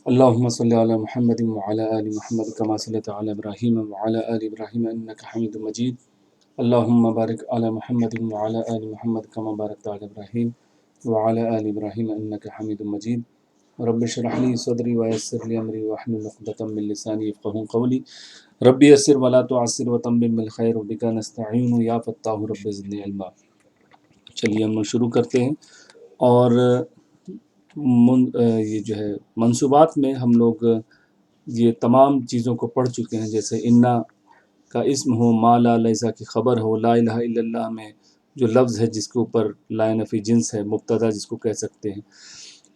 اللهم صل على محمد وعلى آل محمد كما صليت على إبراهيم وعلى آل إبراهيم إنك حميد مجيد. اللهم بارك على محمد وعلى آل محمد كما باركت على إبراهيم وعلى آل إبراهيم إنك حميد مجيد. رب اشرح لي صدري ويسر لي أمري واحلل عقدة من لساني يفقهوا قولي. رب يسر ولا تعسر وتمم بالخير وبك نستعين يا فتاح رب زدني علما. چلیے ہم لوگ شروع کرتے ہیں. اور یہ جو ہے منصوبات میں ہم لوگ یہ تمام چیزوں کو پڑھ چکے ہیں، جیسے انا کا اسم ہو، ما لا لیسا کی خبر ہو، لا الہ الا اللہ میں جو لفظ ہے جس کے اوپر لا نفی جنس ہے، مبتدا جس کو کہہ سکتے ہیں.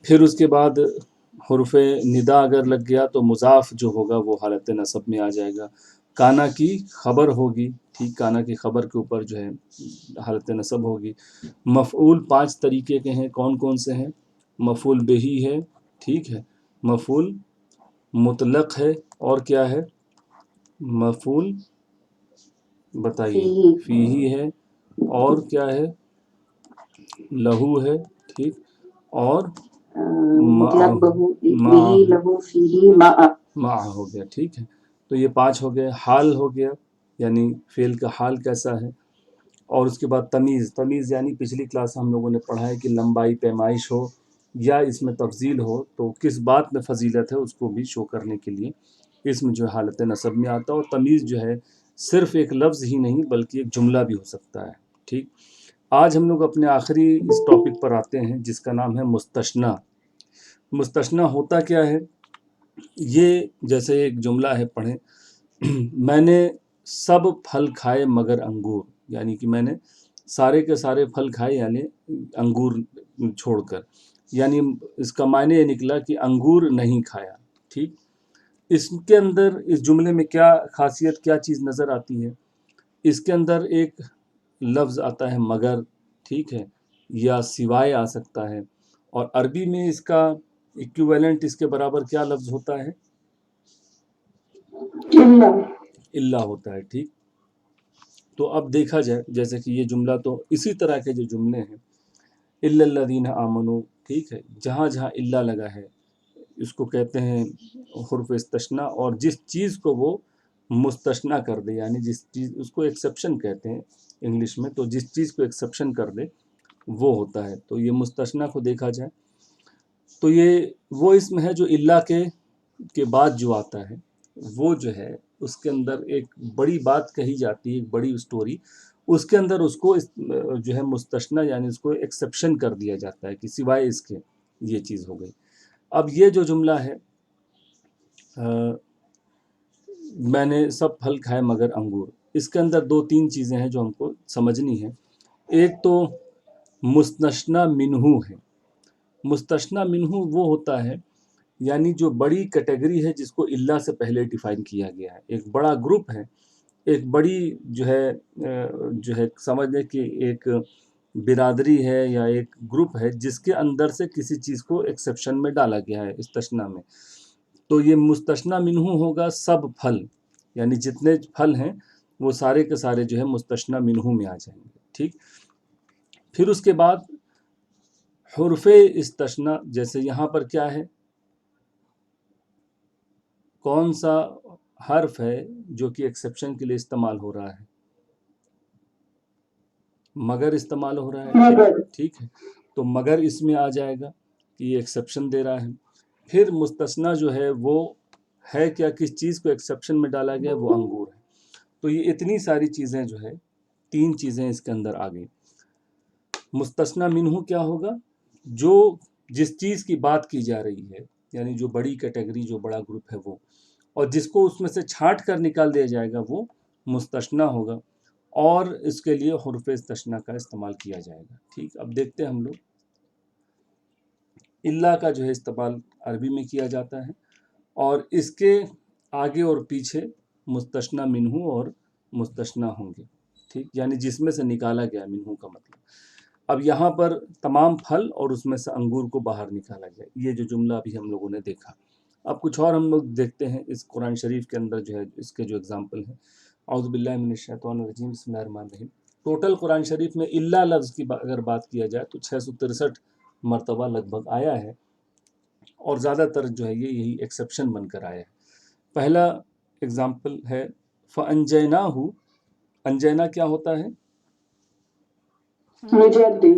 پھر اس کے بعد حرف ندا اگر لگ گیا تو مضاف جو ہوگا وہ حالت نصب میں آ جائے گا. کانا کی خبر ہوگی، ٹھیک، کانا کی خبر کے اوپر جو ہے حالت نصب ہوگی. مفعول 5 طریقے کے ہیں. کون کون سے ہیں؟ مفعول بہی ہے، ٹھیک ہے، مفعول مطلق ہے، اور کیا ہے؟ مفعول بتائیے، فیہی ہے، اور کیا ہے؟ لہو ہے، ٹھیک، اور معہ ہو گیا، ٹھیک ہے. تو یہ 5 ہو گئے. حال ہو گیا، یعنی فعل کا حال کیسا ہے. اور اس کے بعد تمیز. تمیز یعنی پچھلی کلاس ہم لوگوں نے پڑھا ہے کہ لمبائی پیمائش ہو یا اس میں تفضیل ہو تو کس بات میں فضیلت ہے اس کو بھی شو کرنے کے لیے اسم جو ہے حالت نصب میں آتا ہے. اور تمیز جو ہے صرف ایک لفظ ہی نہیں بلکہ ایک جملہ بھی ہو سکتا ہے، ٹھیک. آج ہم لوگ اپنے آخری اس ٹاپک پر آتے ہیں جس کا نام ہے مستثنیٰ. مستثنیٰ ہوتا کیا ہے؟ یہ جیسے ایک جملہ ہے، پڑھیں. میں نے سب پھل کھائے مگر انگور، یعنی کہ میں نے سارے کے سارے پھل کھائے یعنی انگور چھوڑ کر، یعنی اس کا معنی یہ نکلا کہ انگور نہیں کھایا، ٹھیک. اس کے اندر اس جملے میں کیا خاصیت، کیا چیز نظر آتی ہے؟ اس کے اندر ایک لفظ آتا ہے مگر، ٹھیک ہے، یا سوائے آ سکتا ہے. اور عربی میں اس کا ایکویولنٹ، اس کے برابر کیا لفظ ہوتا ہے؟ الا ہوتا ہے، ٹھیک. تو اب دیکھا جائے جیسے کہ یہ جملہ تو اسی طرح کے جو جملے ہیں، الا الذین آمنوا، ٹھیک ہے، جہاں جہاں الا لگا ہے اس کو کہتے ہیں حرف استثناء. اور جس چیز کو وہ مستثنیٰ کر دے، یعنی جس چیز، اس کو ایکسیپشن کہتے ہیں انگلش میں، تو جس چیز کو ایکسیپشن کر دے وہ ہوتا ہے. تو یہ مستثنیٰ کو دیکھا جائے تو یہ وہ اسم ہے جو الا کے بعد جو آتا ہے وہ جو ہے اس کے اندر ایک بڑی بات کہی جاتی ہے، ایک بڑی اسٹوری، اس کے اندر اس کو جو ہے مستثنیٰ یعنی اس کو ایکسیپشن کر دیا جاتا ہے کہ سوائے اس کے یہ چیز ہو گئی. اب یہ جو جملہ ہے میں نے سب پھل کھائے مگر انگور، اس کے اندر 2-3 چیزیں ہیں جو ہم کو سمجھنی ہیں. ایک تو مستثنیٰ منہ ہے. مستثنیٰ منہ وہ ہوتا ہے یعنی جو بڑی کیٹیگری ہے جس کو الا سے پہلے ڈیفائن کیا گیا ہے. ایک بڑا گروپ ہے، ایک بڑی جو ہے سمجھ لیں کہ ایک برادری ہے یا ایک گروپ ہے جس کے اندر سے کسی چیز کو ایکسیپشن میں ڈالا گیا ہے استثناء میں. تو یہ مستثنیٰ منہ ہوگا سب پھل، یعنی جتنے پھل ہیں وہ سارے کے سارے جو ہے مستثنیٰ منہ میں آ جائیں گے، ٹھیک. پھر اس کے بعد حرف استثناء، جیسے یہاں پر کیا ہے، کون سا حرف ہے جو کہ ایکسیپشن کے لیے استعمال ہو رہا ہے؟ مگر استعمال ہو رہا ہے، ٹھیک ہے. تو مگر اس میں آ جائے گا کہ یہ ایکسیپشن دے رہا ہے. پھر مستثنیٰ جو ہے وہ ہے کیا، کس چیز کو ایکسیپشن میں ڈالا گیا، وہ انگور ہے. تو یہ اتنی ساری چیزیں جو ہے 3 چیزیں اس کے اندر آ گئی. مستثنیٰ منہ کیا ہوگا؟ جو جس چیز کی بات کی جا رہی ہے، یعنی جو بڑی کیٹیگری، جو بڑا گروپ ہے وہ، اور جس کو اس میں سے چھانٹ کر نکال دیا جائے گا وہ مستثنیٰ ہوگا. اور اس کے لیے حرف استثناء کا استعمال کیا جائے گا، ٹھیک. اب دیکھتے ہیں ہم لوگ الا کا جو ہے استعمال عربی میں کیا جاتا ہے، اور اس کے آگے اور پیچھے مستثنیٰ منہ اور مستثنیٰ ہوں گے، ٹھیک، یعنی جس میں سے نکالا گیا، منہ کا مطلب. اب یہاں پر تمام پھل اور اس میں سے انگور کو باہر نکالا گیا، یہ جو جملہ ابھی ہم لوگوں نے دیکھا. اب کچھ اور ہم لوگ دیکھتے ہیں اس قرآن شریف کے اندر جو ہے اس کے جو اگزامپل ہیں. اعوذ باللہ من الشیطان الرجیم، بسم اللہ الرحمن الرحیم. ٹوٹل قرآن شریف میں الا لفظ کی اگر بات کیا جائے تو 663 مرتبہ لگ بھگ آیا ہے. اور زیادہ تر جو ہے یہ یہی ایکسیپشن بن کر آیا ہے. پہلا اگزامپل ہے فَأَنْجَيْنَاهُ. انجینا کیا ہوتا ہے؟ نجات دی.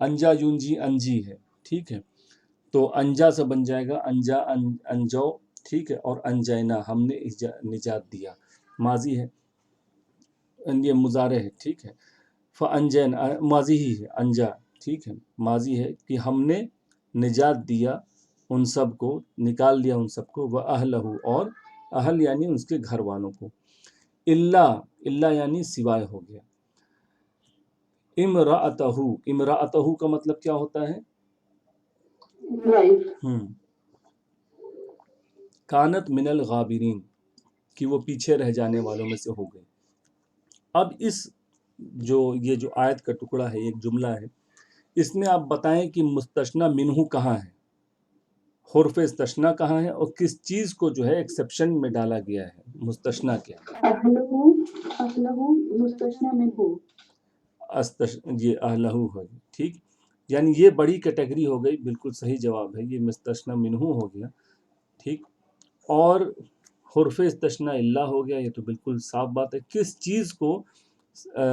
انجا یونجی انجی ہے، ٹھیک ہے. تو انجا سے بن جائے گا انجا انجو، ٹھیک ہے. اور انجینا ہم نے نجات دیا، ماضی ہے، یہ مضارع ہے، ٹھیک ہے. فانجینا ماضی ہی ہے، انجا ٹھیک ہے، ماضی ہے کہ ہم نے نجات دیا ان سب کو، نکال دیا ان سب کو. وَأَهْلَهُ، اور اہل یعنی اس کے گھر والوں کو. اللہ یعنی سوائے ہو گیا. امرأتہ، امرأتہ کا مطلب کیا ہوتا ہے؟ وائف. کانت من الغابرین، کہ وہ پیچھے رہ جانے والوں میں سے ہو گئی. اب یہ جو آیت کا ٹکڑا ہے، ایک جملہ ہے، اس میں آپ بتائیں کہ مستثنی منہ کہاں ہے، حرف استثناء کہاں ہے، اور کس چیز کو جو ہے ایکسیپشن میں ڈالا گیا ہے. مستثنیٰ کیا ہے؟ اہلہ مستثنی منہ. یہ اہلہ ہے، ٹھیک. یعنی یہ بڑی کیٹیگری ہو گئی، بالکل صحیح جواب ہے، یہ مستثنی منہ ہو گیا، ٹھیک. اور حرف استثناء اللہ ہو گیا، یہ تو بالکل صاف بات ہے. کس چیز کو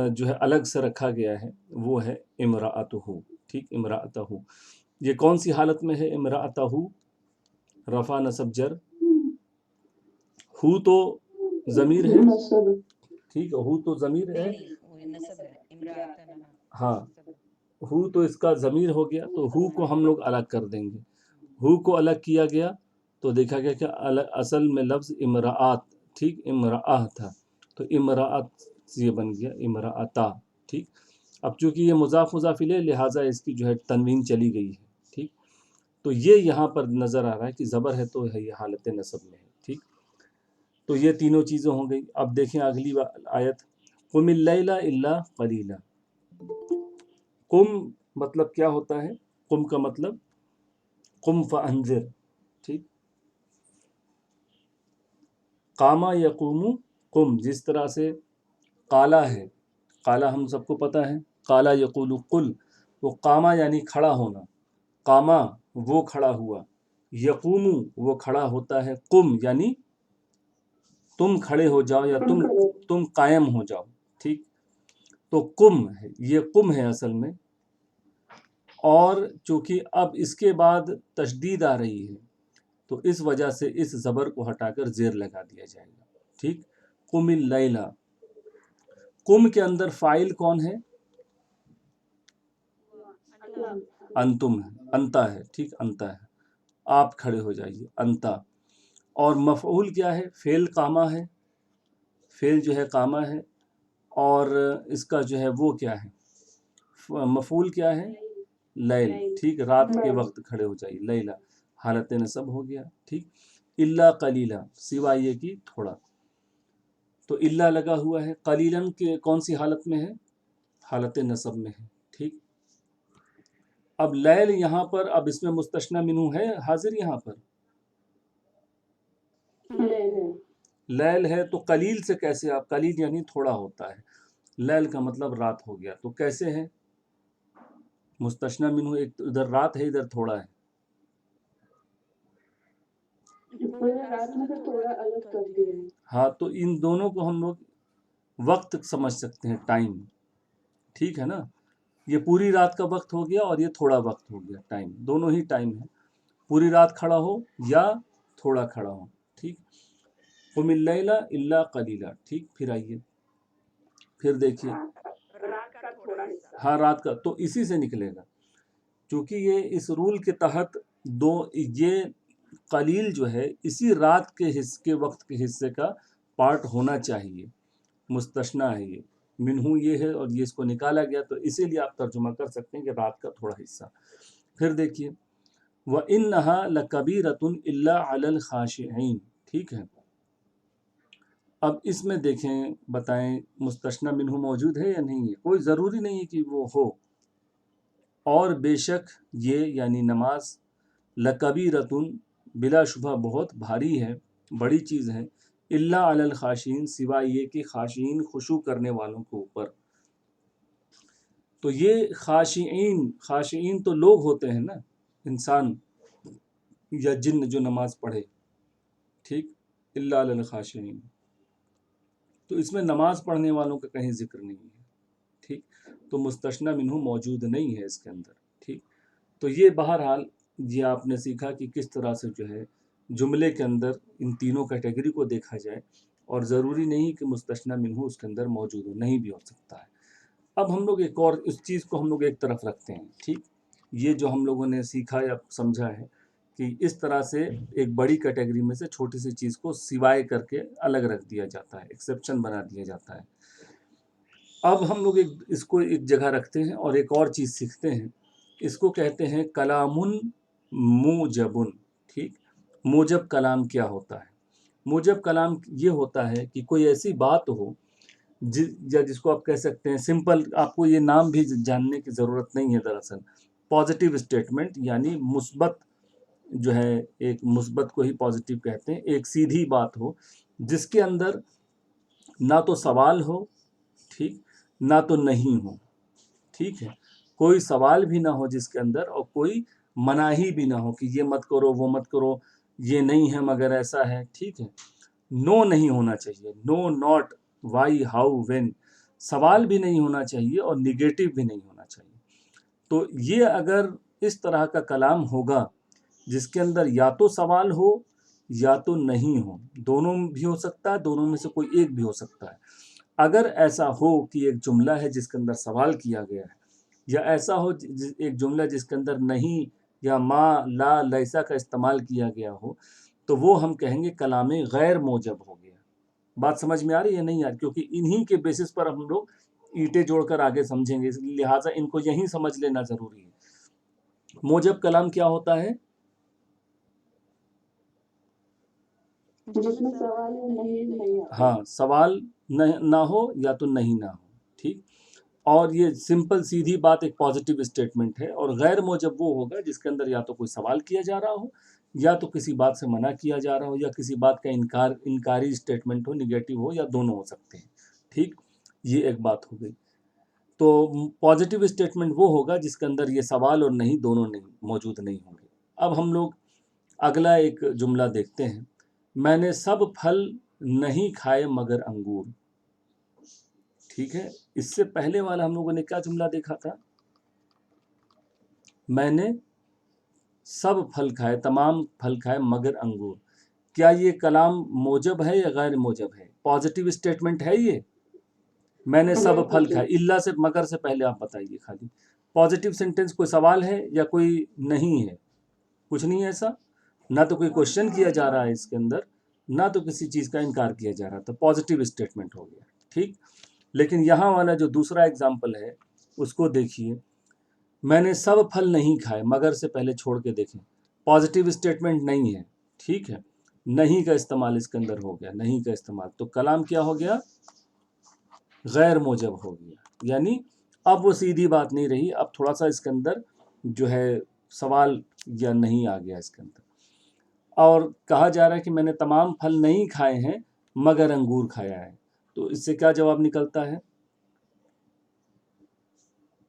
جو ہے الگ سے رکھا گیا ہے وہ ہے امرأتہ، ٹھیک. امرأتہ یہ کون سی حالت میں ہے؟ امرأتہ رفع نصب جر. ہو تو ضمیر ہے، ٹھیک ہے، ہو تو ضمیر ہے، ہاں. ہو تو اس کا ضمیر ہو گیا، تو ہو کو ہم لوگ الگ کر دیں گے. ہو کو الگ کیا گیا تو دیکھا گیا کہ اصل میں لفظ امرآت، ٹھیک، امرآہ تھا، تو امرآت یہ بن گیا امرآتا، ٹھیک. اب چونکہ یہ مضاف مضاف الیہ لہٰذا اس کی جو ہے تنوین چلی گئی ہے، ٹھیک. تو یہ یہاں پر نظر آ رہا ہے کہ زبر ہے تو ہے، یہ حالت نصب میں ہے، ٹھیک. تو یہ تینوں چیزیں ہو گئی. اب دیکھیں اگلی آیت، قم اللیل الا قلیلا. قم مطلب کیا ہوتا ہے؟ قم کا مطلب قم فانذر، ٹھیک. قاما یقوم قم، جس طرح سے قالا ہے، قالا ہم سب کو پتہ ہے، قالا یقول قل، وہ قاما یعنی کھڑا ہونا، قاما وہ کھڑا ہوا، یقوم وہ کھڑا ہوتا ہے، قم یعنی تم کھڑے ہو جاؤ یا تم قائم ہو جاؤ، ٹھیک. تو قم ہے، یہ قم ہے اصل میں. اور چونکہ اب اس کے بعد تشدید آ رہی ہے تو اس وجہ سے اس زبر کو ہٹا کر زیر لگا دیا جائے گا، ٹھیک. قم اللیل، قم کے اندر فاعل کون ہے؟ انتم ہے، انتا ہے، ٹھیک، انتا ہے، آپ کھڑے ہو جائیے، انتا. اور مفعول کیا ہے؟ فعل قامہ ہے، فعل جو ہے قامہ ہے. اور اس کا جو ہے وہ کیا ہے؟ مفعول کیا ہے؟ لیل، ٹھیک. رات کے وقت کھڑے ہو جائیے، لیلا حالت نصب ہو گیا، ٹھیک. الا قلیلا سوائے یہ کہ تھوڑا، تو الا لگا ہوا ہے. قلیلاً کے کون سی حالت میں ہے؟ حالت نصب میں ہے، ٹھیک. اب لیل یہاں پر اب اس میں مستثنی منہ ہے حاضر یہاں پر؟ لیل ہے تو قلیل سے کیسے؟ آپ قلیل یعنی تھوڑا ہوتا ہے، لیل کا مطلب رات ہو گیا، تو کیسے ہے؟ مستثنی منہ ایک ادھر رات ہے ادھر تھوڑا ہے. ہاں تو ان دونوں کو ہم لوگ وقت سمجھ سکتے ہیں، ٹائم، ٹھیک ہے نا. یہ پوری رات کا وقت ہو گیا اور یہ تھوڑا وقت ہو گیا، ٹائم دونوں ہی ٹائم ہے. پوری رات کھڑا ہو یا تھوڑا کھڑا ہو، ٹھیک. قم اللیل الا قلیلا، ٹھیک. پھر آئیے، پھر دیکھیے، ہاں رات کا تو اسی سے نکلے گا، چونکہ یہ اس رول کے تحت یہ قلیل جو ہے اسی رات کے وقت کے حصے کا پارٹ ہونا چاہیے. مستثنی ہے یہ، منہو یہ ہے اور یہ اس کو نکالا گیا، تو اسی لیے آپ ترجمہ کر سکتے ہیں کہ رات کا تھوڑا حصہ. پھر دیکھیے وَإِنَّهَا لَكَبِيرَةٌ إِلَّا عَلَى الْخَاشِعِينَ، ٹھیک ہے. اب اس میں دیکھیں، بتائیں مستثنی منہ موجود ہے یا نہیں ہے؟ کوئی ضروری نہیں ہے کہ وہ ہو. اور بے شک یہ یعنی نماز لَكَبِيرَةٌ بلا شبہ بہت بھاری ہے، بڑی چیز ہے. الا علی الخاشعین سوائے یہ کہ خاشعین خشوع کرنے والوں کے اوپر. تو یہ خاشعین تو لوگ ہوتے ہیں نا، انسان. یا جن جو نماز پڑھے، ٹھیک، الا علی الخاشعین، تو اس میں نماز پڑھنے والوں کا کہیں ذکر نہیں ہے، ٹھیک، تو مستثنی منہ موجود نہیں ہے اس کے اندر، ٹھیک۔ تو یہ بہرحال یہ آپ نے سیکھا کہ کس طرح سے جو ہے جملے کے اندر ان تینوں کیٹیگری کو دیکھا جائے، اور ضروری نہیں کہ مستثنی منہ اس کے اندر موجود ہو، نہیں بھی ہو سکتا ہے۔ اب ہم لوگ ایک اور اس چیز کو ہم لوگ ایک طرف رکھتے ہیں، ٹھیک، یہ جو ہم لوگوں نے سیکھا یا سمجھا ہے کہ اس طرح سے ایک بڑی کیٹیگری میں سے چھوٹی سی چیز کو سوائے کر کے الگ رکھ دیا جاتا ہے، ایکسیپشن بنا دیا جاتا ہے۔ اب ہم لوگ اس کو ایک جگہ رکھتے ہیں اور ایک اور چیز سیکھتے ہیں، اس کو کہتے ہیں کلام موجبن، ٹھیک۔ موجب کلام کیا ہوتا ہے؟ موجب کلام یہ ہوتا ہے کہ کوئی ایسی بات ہو یا جس کو آپ کہہ سکتے ہیں سمپل، آپ کو یہ نام بھی جاننے کی ضرورت نہیں ہے دراصل، پازیٹیو اسٹیٹمنٹ، یعنی مثبت جو ہے، ایک مثبت کو ہی پازیٹیو کہتے ہیں، ایک سیدھی بات ہو جس کے اندر نہ تو سوال ہو، ٹھیک، نہ تو نہیں ہو، ٹھیک ہے، کوئی سوال بھی نہ ہو جس کے اندر، اور کوئی مناہی بھی نہ ہو کہ یہ مت کرو وہ مت کرو، یہ نہیں ہے مگر ایسا ہے، ٹھیک ہے۔ نو نہیں ہونا چاہیے، نو، ناٹ، وائی، ہاؤ، وین، سوال بھی نہیں ہونا چاہیے اور نگیٹو بھی نہیں ہونا چاہیے۔ تو یہ اگر اس طرح کا کلام ہوگا جس کے اندر یا تو سوال ہو یا تو نہیں ہو، دونوں بھی ہو سکتا ہے، دونوں میں سے کوئی ایک بھی ہو سکتا ہے۔ اگر ایسا ہو کہ ایک جملہ ہے جس کے اندر سوال کیا گیا ہے، یا ایسا ہو ایک جملہ جس کے اندر نہیں یا ما، لا، لیسا کا استعمال کیا گیا ہو، تو وہ ہم کہیں گے کلام غیر موجب ہو گیا۔ بات سمجھ میں آ رہی ہے نہیں یار؟ کیونکہ انہی کے بیسس پر ہم لوگ اینٹیں جوڑ کر آگے سمجھیں گے، لہٰذا ان کو یہیں سمجھ لینا ضروری ہے۔ موجب کلام کیا ہوتا ہے؟ جس میں سوال نہیں آتا۔ ہاں، سوال نہ ہو یا تو نہیں نہ ہو، ٹھیک، اور یہ سمپل سیدھی بات ایک پازیٹیو اسٹیٹمنٹ ہے۔ اور غیر موجب وہ ہوگا جس کے اندر یا تو کوئی سوال کیا جا رہا ہو، یا تو کسی بات سے منع کیا جا رہا ہو، یا کسی بات کا انکاری اسٹیٹمنٹ ہو، نگیٹو ہو، یا دونوں ہو سکتے ہیں، ٹھیک، یہ ایک بات ہو گئی۔ تو پازیٹیو اسٹیٹمنٹ وہ ہوگا جس کے اندر یہ سوال اور نہیں دونوں نہیں موجود نہیں ہوں گے۔ اب ہم لوگ اگلا ایک جملہ دیکھتے ہیں، میں نے سب پھل نہیں کھائے مگر انگور، ٹھیک ہے۔ اس سے پہلے والا ہم لوگوں نے کیا جملہ دیکھا تھا؟ میں نے سب پھل کھائے، تمام پھل کھائے مگر انگور۔ کیا یہ کلام موجب ہے یا غیر موجب ہے؟ پازیٹیو اسٹیٹمنٹ ہے یہ؟ میں نے سب پھل کھائے، اللہ سے مگر سے پہلے آپ بتائیے خالی پازیٹیو سینٹنس کوئی سوال ہے یا کوئی نہیں ہے؟ کچھ نہیں ہے ایسا، نہ تو کوئی کوشچن کیا جا رہا ہے اس کے اندر، نہ تو کسی چیز کا انکار کیا جا رہا، تو پازیٹیو اسٹیٹمنٹ ہو گیا، ٹھیک۔ لیکن یہاں والا جو دوسرا ایگزامپل ہے اس کو دیکھیے، میں نے سب پھل نہیں کھائے مگر سے پہلے چھوڑ کے دیکھیں، پازیٹیو اسٹیٹمنٹ نہیں ہے، ٹھیک ہے، نہیں کا استعمال اس کے اندر ہو گیا، نہیں کا استعمال، تو کلام کیا ہو گیا؟ غیر موجب ہو گیا، یعنی اب وہ سیدھی بات نہیں رہی، اب تھوڑا سا اس کے اندر جو ہے سوال یا نہیں آ گیا اس کے اندر۔ اور کہا جا رہا ہے کہ میں نے تمام پھل نہیں کھائے ہیں مگر انگور کھایا ہے، تو اس سے کیا جواب نکلتا ہے؟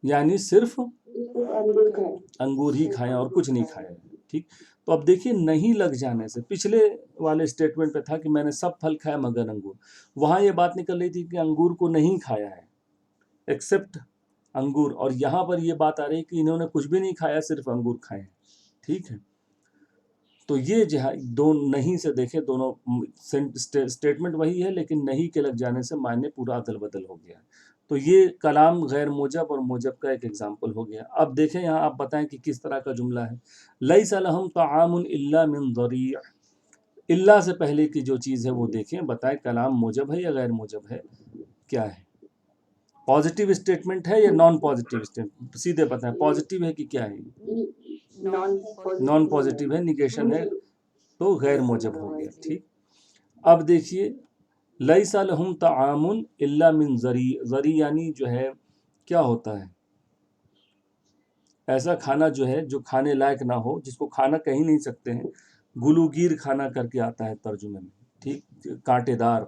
یعنی صرف انگور ہی کھائے اور کچھ نہیں کھایا ہے، ٹھیک۔ تو اب دیکھیے نہیں لگ جانے سے، پچھلے والے اسٹیٹمنٹ پہ تھا کہ میں نے سب پھل کھایا مگر انگور، وہاں یہ بات نکل رہی تھی کہ انگور کو نہیں کھایا ہے ایکسیپٹ انگور، اور یہاں پر یہ بات آ رہی ہے کہ انہوں نے کچھ بھی نہیں کھایا، صرف انگور کھائے ہیں، ٹھیک ہے۔ تو یہ جو ہے دو نہیں سے دیکھیں، دونوں اسٹیٹمنٹ وہی ہے لیکن نہیں کے لگ جانے سے معنی پورا عدل بدل ہو گیا ہے۔ تو یہ کلام غیر موجب اور موجب کا ایک ایگزامپل ہو گیا۔ اب دیکھیں یہاں آپ بتائیں کہ کس طرح کا جملہ ہے، لیس لہم طعام الا من ضریع، اللہ سے پہلے کی جو چیز ہے وہ دیکھیں، بتائیں کلام موجب ہے یا غیر موجب ہے، کیا ہے؟ پازیٹیو اسٹیٹمنٹ ہے یا نان پازیٹیو اسٹیٹمنٹ؟ سیدھے بتائیں پازیٹیو ہے کہ کیا ہے؟ نان پازیٹیو ہے، نیگیشن ہے، تو غیر موجب ہو گیا، ٹھیک۔ اب دیکھیے لیس لہم طعام الا من ضریع، ضریع یعنی جو ہے کیا ہوتا ہے؟ ایسا کھانا جو ہے جو کھانے لائق نہ ہو، جس کو کھانا کہیں نہیں سکتے ہیں، گلوگیر کھانا کر کے آتا ہے ترجمے میں، ٹھیک، کانٹے دار۔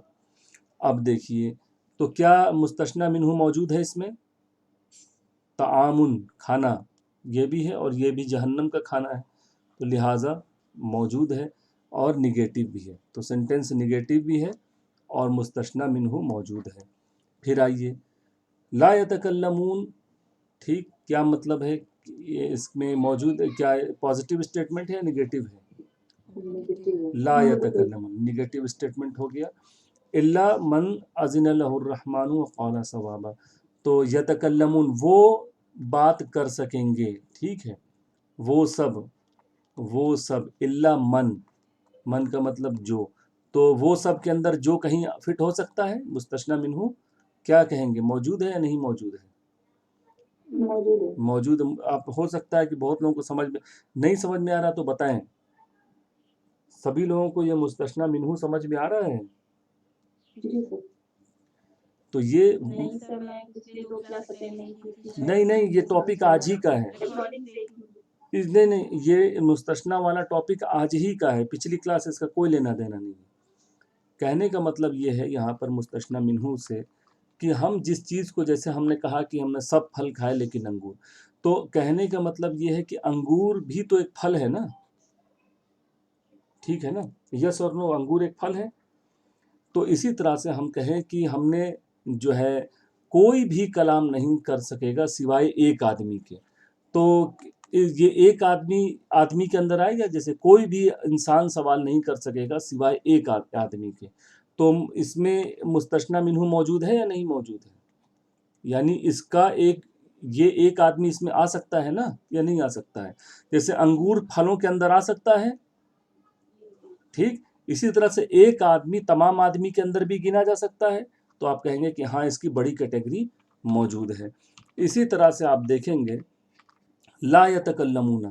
اب دیکھیے تو کیا مستثنی منہ موجود ہے اس میں؟ طعام کھانا، یہ بھی ہے اور یہ بھی جہنم کا کھانا ہے، تو لہٰذا موجود ہے اور نگیٹو بھی ہے. تو سینٹینس نگیٹو بھی ہے اور مستثنی منہ موجود ہے. پھر آئیے لا یتکلمون. ٹھیک، کیا مطلب ہے؟ یہ اس میں موجود ہے کیا؟ پازیٹیو اسٹیٹمنٹ ہے یا نگیٹو ہے؟ لا یتکلمون نگیٹو اسٹیٹمنٹ ہو گیا. الا من اذن له الرحمن وقال صوابا. تو یتکلمون وہ بات کر سکیں گے. ٹھیک ہے، وہ سب الا من کا مطلب جو. تو وہ سب کے اندر جو کہیں فٹ ہو سکتا ہے مستثنی منہ کیا کہیں گے؟ موجود ہے یا نہیں موجود ہے؟ موجود. آپ ہو سکتا ہے کہ بہت لوگوں کو نہیں سمجھ میں آ رہا تو بتائیں. سبھی لوگوں کو یہ مستثنی منہ سمجھ میں آ رہا ہے؟ تو یہ نہیں یہ ٹاپک آج ہی کا ہے. نہیں یہ مستثنی والا ٹاپک آج ہی کا ہے، پچھلی کلاس اس کا کوئی لینا دینا نہیں ہے. کہنے کا مطلب یہ ہے یہاں پر مستثنی منہ سے کہ ہم جس چیز کو، جیسے ہم نے کہا کہ ہم نے سب پھل کھائے لیکن انگور، تو کہنے کا مطلب یہ ہے کہ انگور بھی تو ایک پھل ہے نا. ٹھیک ہے نا، یس اور نو، انگور ایک پھل ہے. تو اسی طرح سے ہم کہیں کہ ہم نے جو ہے کوئی بھی کلام نہیں کر سکے گا سوائے ایک آدمی کے. تو یہ ایک آدمی کے اندر آئے گا، جیسے کوئی بھی انسان سوال نہیں کر سکے گا سوائے ایک آدمی کے. تو اس میں مستثنی منہ موجود ہے یا نہیں موجود ہے؟ یعنی اس کا یہ ایک آدمی اس میں آ سکتا ہے نا یا نہیں آ سکتا ہے؟ جیسے انگور پھلوں کے اندر آ سکتا ہے. ٹھیک، اسی طرح سے ایک آدمی تمام آدمی کے اندر بھی گنا جا سکتا ہے. تو آپ کہیں گے کہ ہاں اس کی بڑی کیٹیگری موجود ہے. اسی طرح سے آپ دیکھیں گے لا یتکلمون،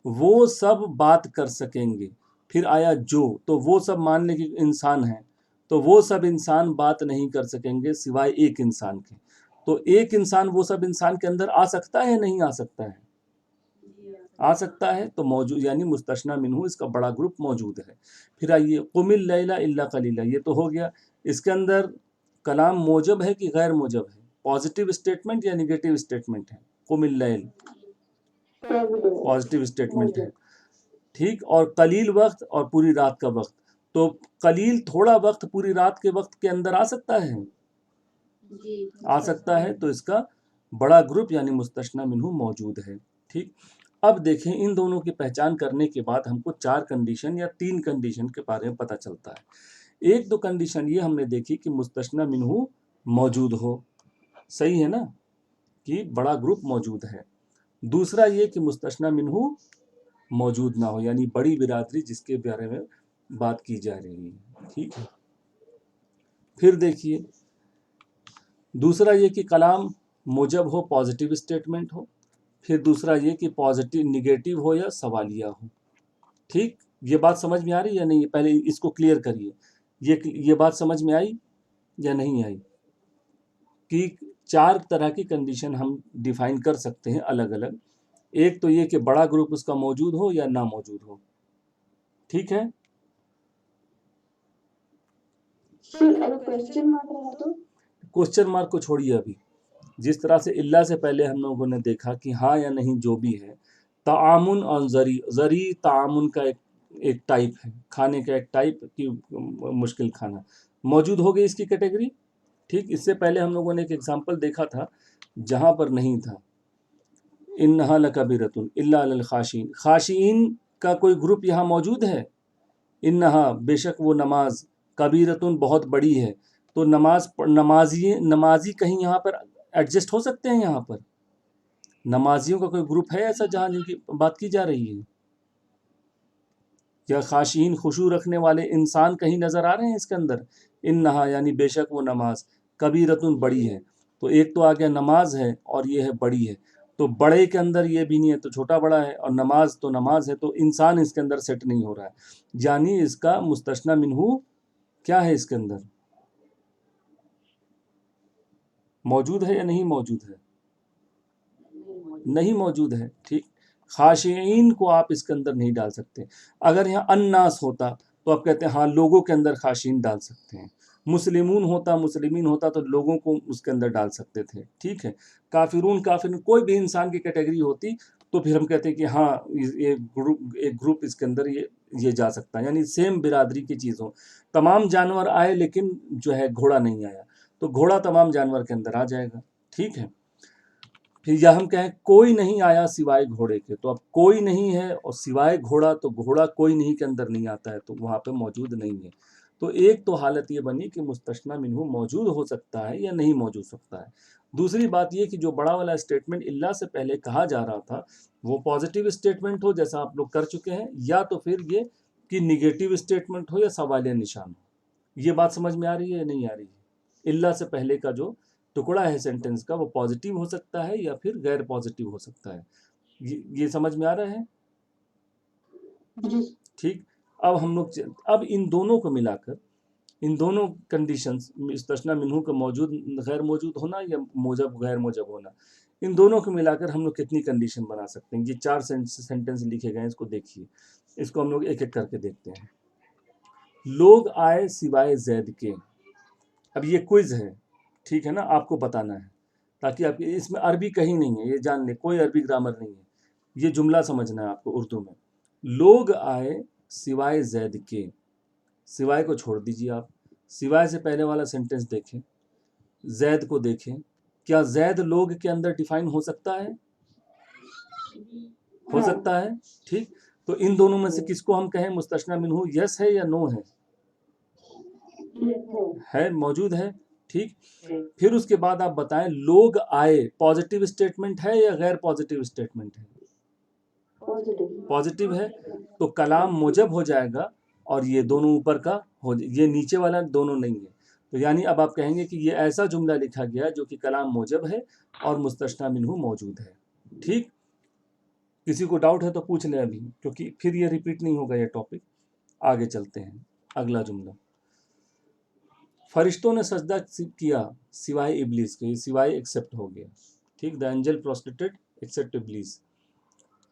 وہ سب بات کر سکیں گے. پھر آیا جو، تو وہ سب مان لیں کہ انسان ہیں، تو وہ سب انسان بات نہیں کر سکیں گے سوائے ایک انسان کے. تو ایک انسان وہ سب انسان کے اندر آ سکتا ہے نہیں آ سکتا ہے؟ آ سکتا ہے. تو موجود یعنی مستثنی منہ اس کا بڑا گروپ موجود ہے. پھر آئیے قم اللیل الا قلیلا. یہ تو ہو گیا. اس کے اندر کلام موجب ہے کہ غیر موجب ہے؟ پازیٹیو اسٹیٹمنٹ یا نگیٹو اسٹیٹمنٹ ہے؟ قم اللیل پازیٹیو اسٹیٹمنٹ ہے. ٹھیک، اور قلیل وقت اور پوری رات کا وقت. تو قلیل تھوڑا وقت پوری رات کے وقت کے اندر آ سکتا ہے؟ آ سکتا ہے. تو اس کا بڑا گروپ یعنی مستثنی منہ موجود ہے. ٹھیک، اب دیکھیں ان دونوں کی پہچان کرنے کے بعد ہم کو 4 کنڈیشن یا 3 کنڈیشن کے بارے میں پتہ چلتا ہے. ایک دو کنڈیشن یہ ہم نے دیکھی کہ مستثنی منہ موجود ہو. صحیح ہے نا، کہ بڑا گروپ موجود ہے. دوسرا یہ کہ مستثنی منہ موجود نہ ہو، یعنی بڑی برادری جس کے بارے میں بات کی جا رہی ہے. ٹھیک ہے. پھر دیکھیے دوسرا یہ کہ کلام موجب ہو، پازیٹیو اسٹیٹمنٹ ہو. پھر دوسرا یہ کہ پازیٹیو نگیٹو ہو یا سوالیہ ہو. ٹھیک، یہ بات سمجھ میں آ رہی ہے یا نہیں؟ پہلے اس کو کلیئر کریے. یہ بات سمجھ میں آئی یا نہیں آئی؟ کہ 4 طرح کی کنڈیشن ہم ڈیفائن کر سکتے ہیں الگ الگ. ایک تو یہ کہ بڑا گروپ اس کا موجود ہو یا نہ موجود ہو. ٹھیک ہے. کوسچن مارک کو چھوڑیے ابھی. جس طرح سے اللہ سے پہلے ہم لوگوں نے دیکھا کہ ہاں یا نہیں جو بھی ہے. تعامن اور زری تعامن کا ایک ٹائپ ہے، کھانے کا ایک ٹائپ کی مشکل کھانا موجود ہو گئی اس کی کیٹیگری. ٹھیک، اس سے پہلے ہم لوگوں نے ایک ایگزامپل دیکھا تھا جہاں پر نہیں تھا انہا لکبیرۃ الا علی الخاشعین. خاشعین کا کوئی گروپ یہاں موجود ہے؟ انہا بے شک وہ نماز، کبیرۃ بہت بڑی ہے. تو نمازی کہیں یہاں پر ایڈجسٹ ہو سکتے ہیں؟ یہاں پر نمازیوں کا کوئی گروپ ہے ایسا جہاں جن کی بات کی جا رہی ہے؟ یا خاشعین خشوع رکھنے والے انسان کہیں نظر آ رہے ہیں اس کے اندر؟ انہا یعنی بے شک وہ نماز، کبیرۃ بڑی ہے. تو ایک تو آ گیا نماز ہے اور یہ ہے بڑی ہے. تو بڑے کے اندر یہ بھی نہیں ہے تو چھوٹا بڑا ہے، اور نماز تو نماز ہے تو انسان اس کے اندر سیٹ نہیں ہو رہا ہے. یعنی اس کا مستثنی منہ کیا ہے اس کے اندر؟ موجود ہے یا نہیں موجود ہے؟ نہیں موجود ہے. ٹھیک، خاشعین کو آپ اس کے اندر نہیں ڈال سکتے. اگر یہاں الناس ہوتا تو آپ کہتے ہیں ہاں لوگوں کے اندر خاشعین ڈال سکتے ہیں. مسلمین ہوتا تو لوگوں کو اس کے اندر ڈال سکتے تھے. ٹھیک ہے. کافرون کوئی بھی انسان کی کیٹیگری ہوتی تو پھر ہم کہتے ہیں کہ ہاں ایک گروپ اس کے اندر یہ جا سکتا ہے، یعنی سیم برادری کی چیز ہو. تمام جانور آئے لیکن جو ہے گھوڑا نہیں آیا، تو گھوڑا تمام جانور کے اندر آ جائے گا. ٹھیک ہے. پھر یا ہم کہیں کوئی نہیں آیا سوائے گھوڑے کے، تو اب کوئی نہیں ہے اور سوائے گھوڑا، تو گھوڑا کوئی نہیں کے اندر نہیں آتا ہے، تو وہاں پہ موجود نہیں ہے. تو ایک تو حالت یہ بنی کہ مستثنی منہ موجود ہو سکتا ہے یا نہیں موجود سکتا ہے. دوسری بات یہ کہ جو بڑا والا اسٹیٹمنٹ اللہ سے پہلے کہا جا رہا تھا وہ پازیٹیو اسٹیٹمنٹ ہو جیسا آپ لوگ کر چکے ہیں، یا تو پھر یہ کہ نگیٹو اسٹیٹمنٹ ہو یا سوالیہ نشان ہو. یہ بات سمجھ میں آ رہی ہے یا نہیں آ رہی ہے؟ اللہ سے پہلے کا جو ٹکڑا ہے سینٹنس کا وہ پازیٹیو ہو سکتا ہے یا پھر غیر پازیٹیو ہو سکتا ہے. یہ سمجھ میں آ رہا ہے؟ ٹھیک. اب ہم لوگ اب ان دونوں کو ملا کر، ان دونوں کنڈیشنز مستثنی منہ کا موجود غیر موجود ہونا یا موجب غیر موجب ہونا، ان دونوں کو ملا کر ہم لوگ کتنی کنڈیشن بنا سکتے ہیں. یہ 4 سینٹنس لکھے گئے ہیں، اس کو دیکھیے. اس کو ہم لوگ ایک ایک کر کے دیکھتے ہیں. لوگ آئے سوائے زید کے. اب یہ کوئز ہے، ٹھیک ہے نا، آپ کو بتانا ہے تاکہ آپ اس میں عربی کہیں نہیں ہے، یہ جان لیں کوئی عربی گرامر نہیں ہے. یہ جملہ سمجھنا ہے آپ کو اردو میں. لوگ آئے سوائے زید کے. سوائے کو چھوڑ دیجیے آپ. سوائے سے پہلے والا سینٹنس دیکھیں، زید کو دیکھیں. کیا زید لوگ کے اندر ڈیفائن ہو سکتا ہے؟ ہو سکتا ہے. ٹھیک. تو ان دونوں میں سے کس کو ہم کہیں مستثنی منہ یس ہے یا نو ہے؟ ہے، موجود ہے. ٹھیک. پھر اس کے بعد آپ بتائیں لوگ آئے پازیٹیو اسٹیٹمنٹ ہے یا غیر پازیٹیو اسٹیٹمنٹ ہے؟ پازیٹیو ہے، تو کلام موجب ہو جائے گا، اور یہ دونوں اوپر کا یہ نیچے والا دونوں نہیں ہے. تو یعنی اب آپ کہیں گے کہ یہ ایسا جملہ لکھا گیا جو کہ کلام موجب ہے اور مستثنی منہ موجود ہے. ٹھیک. کسی کو ڈاؤٹ ہے تو پوچھ لیں ابھی، کیونکہ پھر یہ ریپیٹ نہیں ہوگا یہ ٹاپک. آگے چلتے ہیں. اگلا جملہ، فرشتوں نے سجدہ کیا سوائے ابلیس کے. سوائے ایکسیپٹ ہو گیا. ٹھیک. دا اینجل پروسٹریٹڈ ایکسیپٹ ابلیس.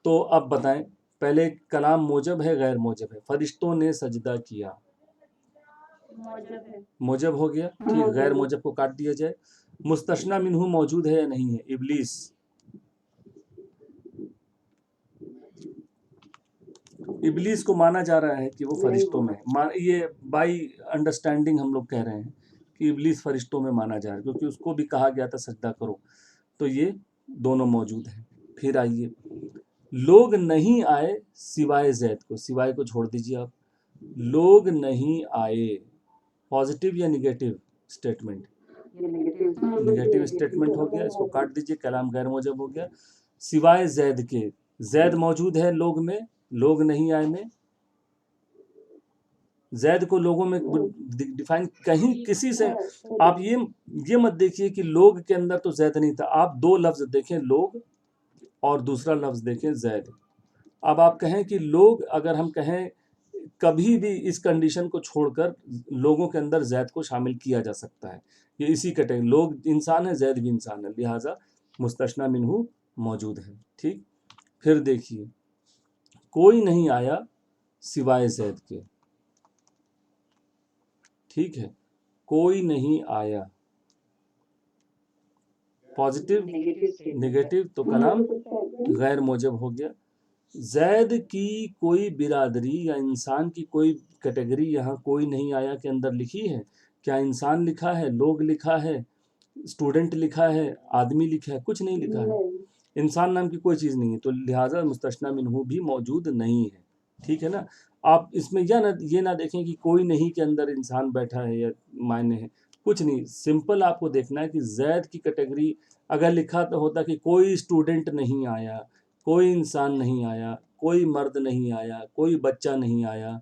تو اب بتائیں پہلے کلام موجب ہے غیر موجب ہے؟ فرشتوں نے سجدہ کیا موجب ہو گیا. ٹھیک. غیر موجب کو کاٹ دیا جائے. مستثنی منہ موجود ہے یا نہیں ہے؟ ابلیس. ابلیس کو مانا جا رہا ہے کہ وہ فرشتوں میں، یہ بائی انڈرسٹینڈنگ ہم لوگ کہہ رہے ہیں کہ ابلیس فرشتوں میں مانا جا رہا ہے کیونکہ اس کو بھی کہا گیا تھا سجدہ کرو. تو یہ دونوں موجود ہیں. پھر آئیے، لوگ نہیں آئے سوائے زید کو. سوائے کو چھوڑ دیجیے آپ. لوگ نہیں آئے، پازیٹیو یا نگیٹو اسٹیٹمنٹ؟ نگیٹو اسٹیٹمنٹ ہو گیا. اس کو کاٹ دیجیے، کلام غیر موجب ہو گیا. سوائے زید کے. زید موجود ہے لوگ میں، لوگ نہیں آئے میں. زید کو لوگوں میں ڈیفائن کہیں کسی سے آپ یہ مت دیکھیے کہ لوگ کے اندر تو زید نہیں تھا. آپ 2 لفظ دیکھیں، لوگ اور دوسرا لفظ دیکھیں زید. اب آپ کہیں کہ لوگ، اگر ہم کہیں کبھی بھی اس کنڈیشن کو چھوڑ کر لوگوں کے اندر زید کو شامل کیا جا سکتا ہے. یہ اسی کیٹیگری، لوگ انسان ہے، زید بھی انسان ہے، لہٰذا مستثنی منہ موجود ہے. ٹھیک. پھر دیکھیے، کوئی نہیں آیا سوائے زید کے. ٹھیک ہے. کوئی نہیں آیا، پازیٹیو نگیٹو، تو کلام غیر موجب ہو گیا. زید کی کوئی برادری یا انسان کی کوئی کیٹیگری یہاں کوئی نہیں آیا کے اندر لکھی ہے؟ کیا انسان لکھا ہے، لوگ لکھا ہے، اسٹوڈنٹ لکھا ہے، آدمی لکھا ہے؟ کچھ نہیں لکھا ہے. انسان نام کی کوئی چیز نہیں ہے، تو لہٰذا مستثنی منہ بھی موجود نہیں ہے. ٹھیک ہے نا. آپ اس میں یہ نہ دیکھیں کہ کوئی نہیں کے اندر انسان بیٹھا ہے یا معنی ہے، کچھ نہیں. سمپل آپ کو دیکھنا ہے کہ زید کی کیٹیگری اگر لکھا تو ہوتا کہ کوئی اسٹوڈنٹ نہیں آیا، کوئی انسان نہیں آیا، کوئی مرد نہیں آیا، کوئی بچہ نہیں آیا.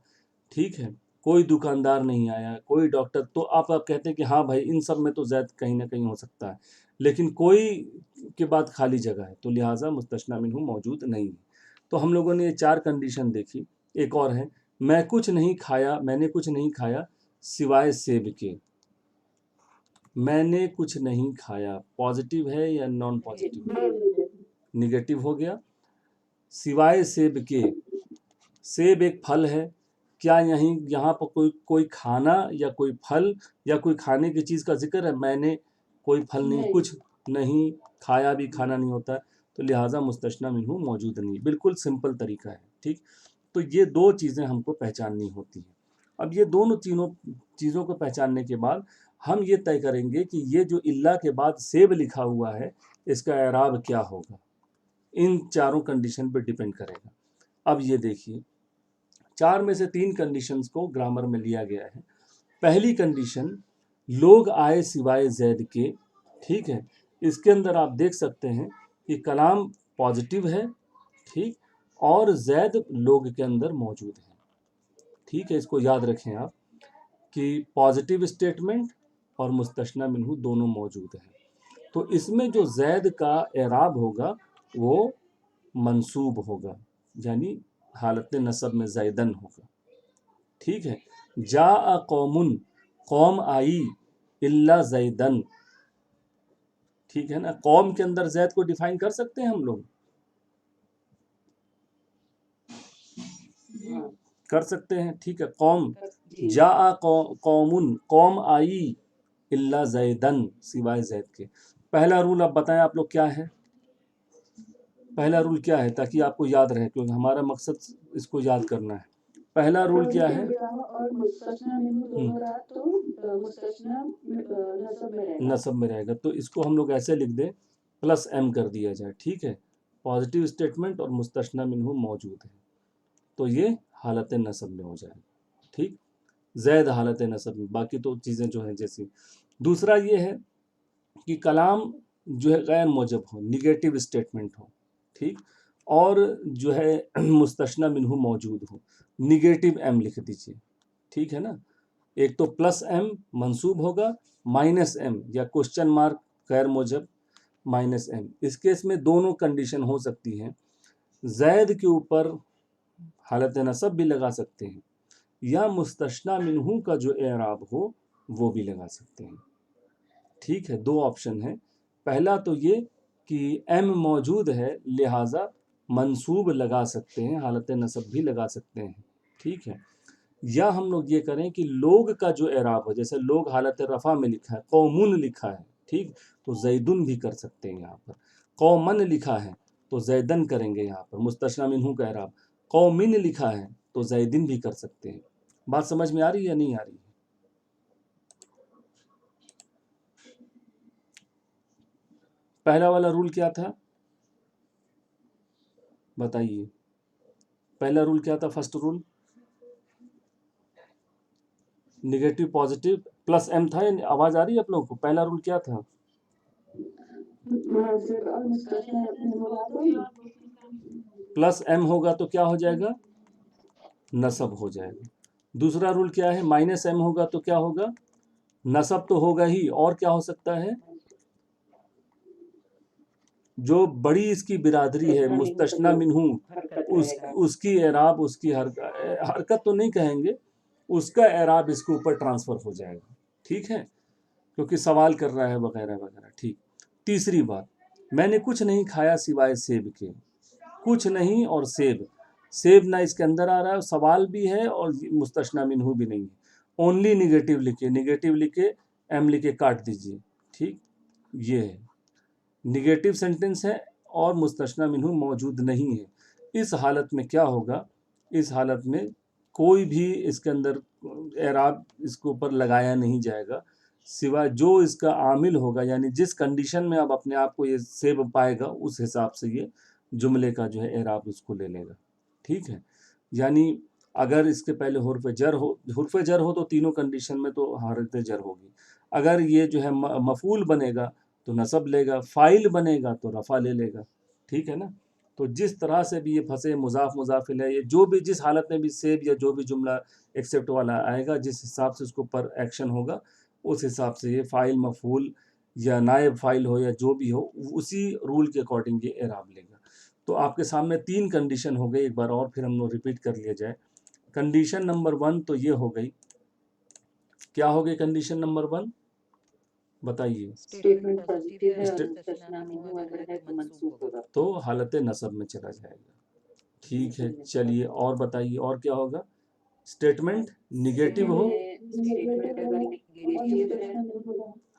ٹھیک ہے. کوئی دکاندار نہیں آیا، کوئی ڈاکٹر. تو آپ کہتے ہیں کہ ہاں بھائی ان سب میں تو زید کہیں نہ کہیں ہو سکتا ہے، لیکن کوئی کے بعد خالی جگہ ہے، تو لہٰذا مستثنی منہ موجود نہیں ہے. تو ہم لوگوں نے یہ 4 کنڈیشن دیکھی. ایک اور ہے، میں کچھ نہیں کھایا، میں نے کچھ نہیں کھایا سوائے سیب کے. میں نے کچھ نہیں کھایا، پازیٹیو ہے یا نان پازیٹیو؟ نگیٹو ہو گیا. سوائے سیب کے. سیب ایک پھل ہے. کیا یہاں پر کوئی کھانا یا کوئی پھل یا کوئی کھانے کی چیز کا ذکر ہے؟ میں نے کوئی پھل نہیں، کچھ نہیں کھایا بھی کھانا نہیں ہوتا ہے. تو لہٰذا مستثنی منہ موجود نہیں. بالکل سمپل طریقہ ہے. ٹھیک. تو یہ دو چیزیں ہم کو پہچاننی ہوتی ہیں. اب یہ دونوں تینوں چیزوں کو پہچاننے کے بعد ہم یہ طے کریں گے کہ یہ جو اللہ کے بعد سیب لکھا ہوا ہے اس کا اعراب کیا ہوگا. ان چاروں کنڈیشن پہ ڈیپینڈ کرے گا. اب یہ دیکھیے 4 میں سے 3 کنڈیشنز کو گرامر میں لیا گیا ہے. پہلی کنڈیشن لوگ آئے سوائے زید کے. ٹھیک ہے. اس کے اندر آپ دیکھ سکتے ہیں کہ کلام پازیٹیو ہے. ٹھیک. اور زید لوگ کے اندر موجود ہے. ٹھیک ہے. اس کو یاد رکھیں آپ کہ پازیٹیو اسٹیٹمنٹ اور مستثنی منہ دونوں موجود ہیں. تو اس میں جو زید کا اعراب ہوگا وہ منصوب ہوگا یعنی حالت نصب میں زیدن ہوگا. ٹھیک ہے. جاء قوم قوم آئی الا زیدن. ٹھیک ہے نا. قوم کے اندر زید کو ڈیفائن کر سکتے ہیں ہم لوگ. کر سکتے ہیں. ٹھیک ہے. قوم جاء قوم قوم آئی الا زیدن سوائے زید کے. پہلا رول اب بتائیں آپ لوگ کیا ہے. پہلا رول کیا ہے تاکہ آپ کو یاد رہے کیونکہ ہمارا مقصد اس کو یاد کرنا ہے. پہلا رول کیا ہے. نصب میں رہے گا. تو اس کو ہم لوگ ایسے لکھ دیں پلس ایم کر دیا جائے. ٹھیک ہے. پازیٹیو اسٹیٹمنٹ اور مستثنی منہ موجود ہے تو یہ حالت نصب میں ہو جائے گا. ٹھیک. زید حالت نصب میں. باقی تو چیزیں جو ہیں جیسی. دوسرا یہ ہے کہ کلام جو ہے غیر موجب ہو نگیٹو اسٹیٹمنٹ ہو. ٹھیک. اور جو ہے مستثنی منہ موجود ہو. نگیٹو ایم لکھ دیجیے. ٹھیک ہے نا. ایک تو پلس ایم منصوب ہوگا مائنس ایم یا کوشچن مارک غیر موجب مائنس ایم. اس کیس میں دونوں کنڈیشن ہو سکتی ہیں. زید کے اوپر حالت نصب بھی لگا سکتے ہیں یا مستثنی منہ کا جو اعراب ہو وہ بھی لگا سکتے ہیں. ٹھیک ہے. دو آپشن ہیں. پہلا تو یہ کہ ایم موجود ہے لہٰذا منصوب لگا سکتے ہیں حالت نصب بھی لگا سکتے ہیں. ٹھیک ہے. یا ہم لوگ یہ کریں کہ لوگ کا جو اعراب ہو جیسے لوگ حالت رفع میں لکھا ہے قومن لکھا ہے. ٹھیک. تو زیدن بھی کر سکتے ہیں یہاں پر. قومن لکھا ہے تو زیدن کریں گے یہاں پر مستثنی منہ کا اعراب. قومن لکھا ہے تو زیدن بھی کر سکتے ہیں. بات سمجھ میں آ رہی ہے یا نہیں آ رہی ہے. پہلا والا رول کیا تھا بتائیے. پہلا رول کیا تھا. First rule negative positive plus M تھا. آواز آ رہی ہے آپ لوگوں کو. پہلا رول کیا تھا. پلس ایم ہوگا تو کیا ہو جائے گا نصب ہو جائے گا. دوسرا رول کیا ہے مائنس ایم ہوگا تو کیا ہوگا نصب تو ہوگا ہی اور کیا ہو سکتا ہے جو بڑی اس کی برادری ہے مستثنی منہ اس کی اعراب اس کی حرکت تو نہیں کہیں گے اس کا اعراب اس کے اوپر ٹرانسفر ہو جائے گا. ٹھیک ہے. کیونکہ سوال کر رہا ہے وغیرہ وغیرہ. ٹھیک. تیسری بات میں نے کچھ نہیں کھایا سوائے سیب کے. کچھ نہیں اور سیب. سیب نہ اس کے اندر آ رہا ہے سوال بھی ہے اور مستثنی منہ بھی نہیں ہے. اونلی نگیٹو لکھے. نگیٹو لکھے ایم لکھے کاٹ دیجئے. ٹھیک. یہ ہے نگیٹو سینٹنس ہے اور مستثنی منہ موجود نہیں ہے. اس حالت میں کیا ہوگا. اس حالت میں کوئی بھی اس کے اندر اعراب اس کے اوپر لگایا نہیں جائے گا سوائے جو اس کا عامل ہوگا یعنی جس کنڈیشن میں اب اپنے آپ کو یہ سیب پائے گا اس حساب سے یہ جملے کا جو ہے اعراب اس کو لے لے گا. ٹھیک ہے. یعنی اگر اس کے پہلے حرف جر ہو تو تینوں کنڈیشن میں تو حالت جر ہوگی. اگر یہ جو ہے مفعول بنے گا تو نصب لے گا. فاعل بنے گا تو رفع لے لے گا. ٹھیک ہے نا. تو جس طرح سے بھی یہ پھنسے مضاف مضاف الیہ یہ جو بھی جس حالت میں بھی سیب یا جو بھی جملہ ایکسیپٹ والا آئے گا جس حساب سے اس کو پر ایکشن ہوگا اس حساب سے یہ فاعل مفعول یا نائب فاعل ہو یا جو بھی ہو اسی رول کے اکارڈنگ یہ اعراب لے گا. تو آپ کے سامنے 3 کنڈیشن ہو گئی. ایک بار اور پھر ہم لوگ ریپیٹ کر لیا جائے. کنڈیشن نمبر 1 تو یہ ہو گئی. کیا ہو گئی کنڈیشن نمبر 1 بتائیے. تو حالت نصب میں چلا جائے گا. ٹھیک ہے. چلیے اور بتائیے اور کیا ہوگا. اسٹیٹمنٹ نگیٹو ہو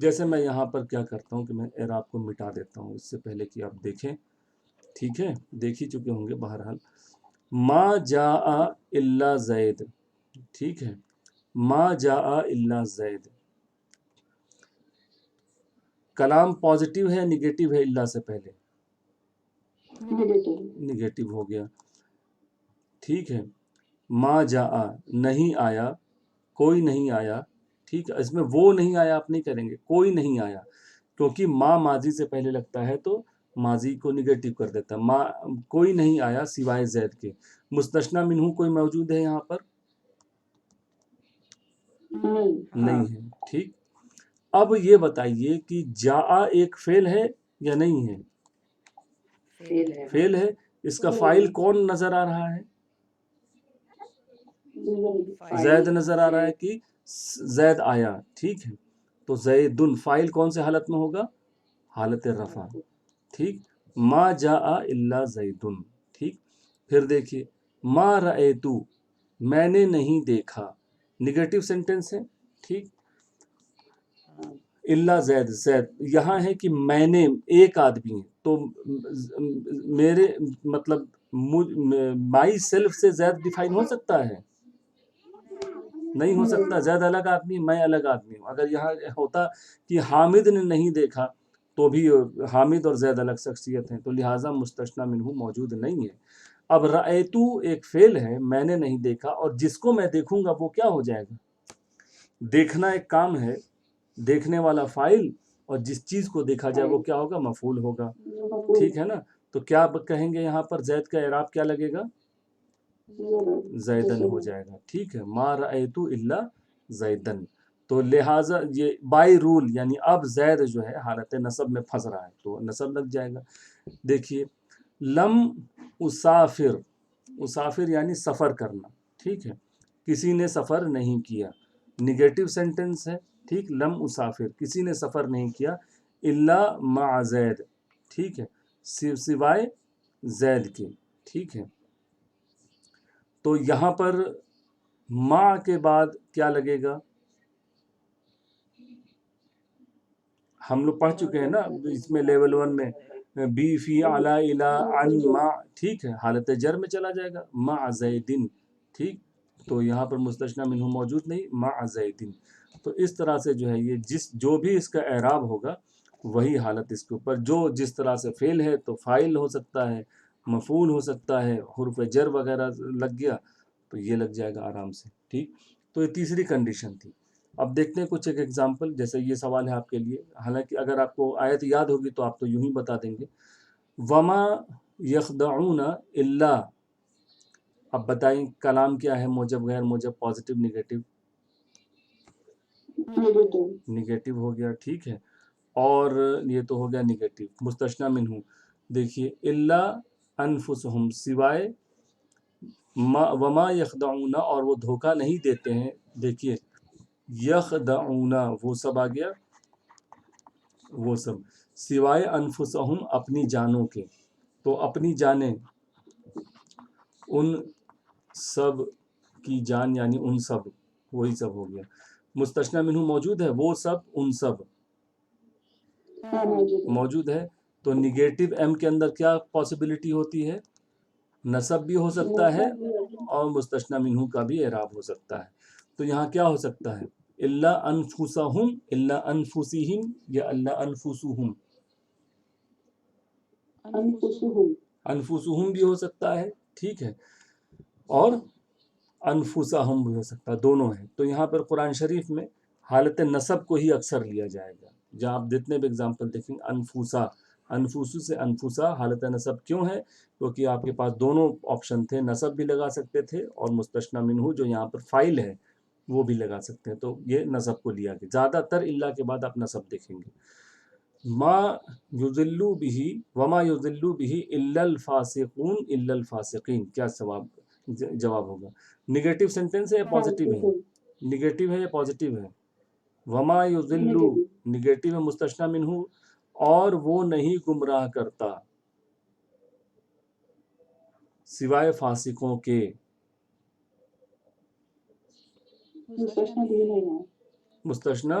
جیسے میں یہاں پر کیا کرتا ہوں کہ میں اعراب کو مٹا دیتا ہوں اس سے پہلے کہ آپ دیکھیں، ٹھیک ہے، دیکھ ہی چکے ہوں گے بہرحال. ما جاء الا زید، ٹھیک ہے، ما جاء الا زید، کلام پازیٹیو ہے نگیٹو ہے الا سے پہلے؟ نگیٹو ہو گیا، ٹھیک ہے. ما جاء نہیں آیا، کوئی نہیں آیا، ٹھیک ہے. اس میں وہ نہیں آیا آپ نہیں کریں گے، کوئی نہیں آیا، کیونکہ ما ماضی سے پہلے لگتا ہے تو ماضی کو نگیٹو کر دیتا ہے. ما کوئی نہیں آیا سوائے زید کے. مستثنی منہ کوئی موجود ہے یہاں پر؟ نہیں ہے، ٹھیک. اب یہ بتائیے کہ جاء ایک فعل ہے یا نہیں ہے؟ فعل ہے. اس کا فاعل کون نظر آ رہا ہے؟ زید نظر آ رہا ہے کہ زید آیا، ٹھیک ہے. تو زیدن فاعل کون سے حالت میں ہوگا؟ حالت رفع، ٹھیک. ما جاء الا زیدن، ٹھیک. پھر دیکھیے ما رأیتو، میں نے نہیں دیکھا، نگیٹو سینٹنس ہے، ٹھیک. الا زید، زید یہاں ہے کہ میں نے، ایک آدمی ہے تو میرے مطلب مائی سیلف سے زید ڈیفائن ہو سکتا ہے؟ نہیں ہو سکتا. زید الگ آدمی، میں الگ آدمی ہوں. اگر یہاں ہوتا کہ حامد نے نہیں دیکھا تو بھی حامد اور زید الگ شخصیت ہیں، تو لہٰذا مستثنی منہ موجود نہیں ہے. اب رأیتو ایک فعل ہے، میں نے نہیں دیکھا، اور جس کو میں دیکھوں گا وہ کیا ہو جائے گا؟ دیکھنا ایک کام ہے، دیکھنے والا فاعل، اور جس چیز کو دیکھا جائے وہ کیا ہوگا؟ مفعول ہوگا، ٹھیک ہے نا. تو کیا کہیں گے یہاں پر زید کا اعراب کیا لگے گا؟ زیدن ہو جائے گا، ٹھیک ہے. ما رأیتو الا زیدن. تو لہٰذا یہ بائی رول یعنی اب زید جو ہے حالت نصب میں پھنس رہا ہے تو نصب لگ جائے گا. دیکھیے لم اسافر، اسافر یعنی سفر کرنا، ٹھیک ہے. کسی نے سفر نہیں کیا، نگیٹو سینٹنس ہے، ٹھیک. لم اسافر، کسی نے سفر نہیں کیا، الا مع زید، ٹھیک ہے، سوائے زید کے، ٹھیک ہے. تو یہاں پر ما کے بعد کیا لگے گا؟ ہم لوگ پڑھ چکے ہیں نا اس میں لیول 1 میں بی فی علی الا عن ما، ٹھیک ہے. حالت جر میں چلا جائے گا مع زیدن، ٹھیک. تو یہاں پر مستثنی منہ موجود نہیں، مع زیدن. تو اس طرح سے جو ہے یہ جو بھی اس کا اعراب ہوگا وہی حالت اس کے اوپر. جو جس طرح سے فعل ہے تو فاعل ہو سکتا ہے، مفعول ہو سکتا ہے، حرف جر وغیرہ لگ گیا تو یہ لگ جائے گا آرام سے، ٹھیک. تو یہ تیسری کنڈیشن تھی. اب دیکھتے ہیں کچھ ایک ایگزامپل. جیسے یہ سوال ہے آپ کے لیے، حالانکہ اگر آپ کو آیت یاد ہوگی تو آپ تو یوں ہی بتا دیں گے. وما یخدعون الا، اب بتائیں کلام کیا ہے؟ موجب، غیر موجب، پازیٹیو، نگیٹو؟ نگیٹو ہو گیا، ٹھیک ہے. اور یہ تو ہو گیا نگیٹو. مستثنی منہ دیکھیے الا انفسہم، سوائے وما یخدعون، اور وہ دھوکہ نہیں دیتے ہیں. دیکھیے یخدعون وہ سب آ گیا، وہ سب سوائے انفسہم اپنی جانوں کے. تو اپنی جانیں، ان سب کی جان یعنی ان سب، وہی سب ہو گیا. مستثنی منہ موجود ہے، وہ سب، ان سب موجود ہے. تو نگیٹو ایم کے اندر کیا پاسبلٹی ہوتی ہے؟ نصب بھی ہو سکتا ہے اور مستثنی منہ کا بھی اعراب ہو سکتا ہے. تو یہاں کیا ہو سکتا ہے؟ الا انفسہم، الا انفسہم، یا الا انفسہم. انفسہم بھی ہو سکتا ہے، ٹھیک ہے، اور انفسہم بھی ہو سکتا ہے، دونوں ہیں. تو یہاں پر قرآن شریف میں حالت نصب کو ہی اکثر لیا جائے گا. جہاں آپ جتنے بھی اگزامپل دیکھیں انفسا، انفسو سے انفسا حالت نصب کیوں ہے؟ کیونکہ آپ کے پاس دونوں آپشن تھے، نصب بھی لگا سکتے تھے اور مستثنی منہ جو یہاں پر فاعل ہے وہ بھی لگا سکتے ہیں. تو یہ نصب کو لیا گیا. زیادہ تر الا کے بعد آپ نصب دیکھیں گے. ما یضل بہ وما یضل بہ الا الفاسقون الا الفاسقین، کیا جواب ہوگا؟ نگیٹو سینٹنس ہے یا پازیٹیو ہے؟ نگیٹو ہے یا پازیٹیو ہے؟ وما یضل، نگیٹو ہے، مستثنی منہ، اور وہ نہیں گمراہ کرتا سوائے فاسقوں کے. مستثنی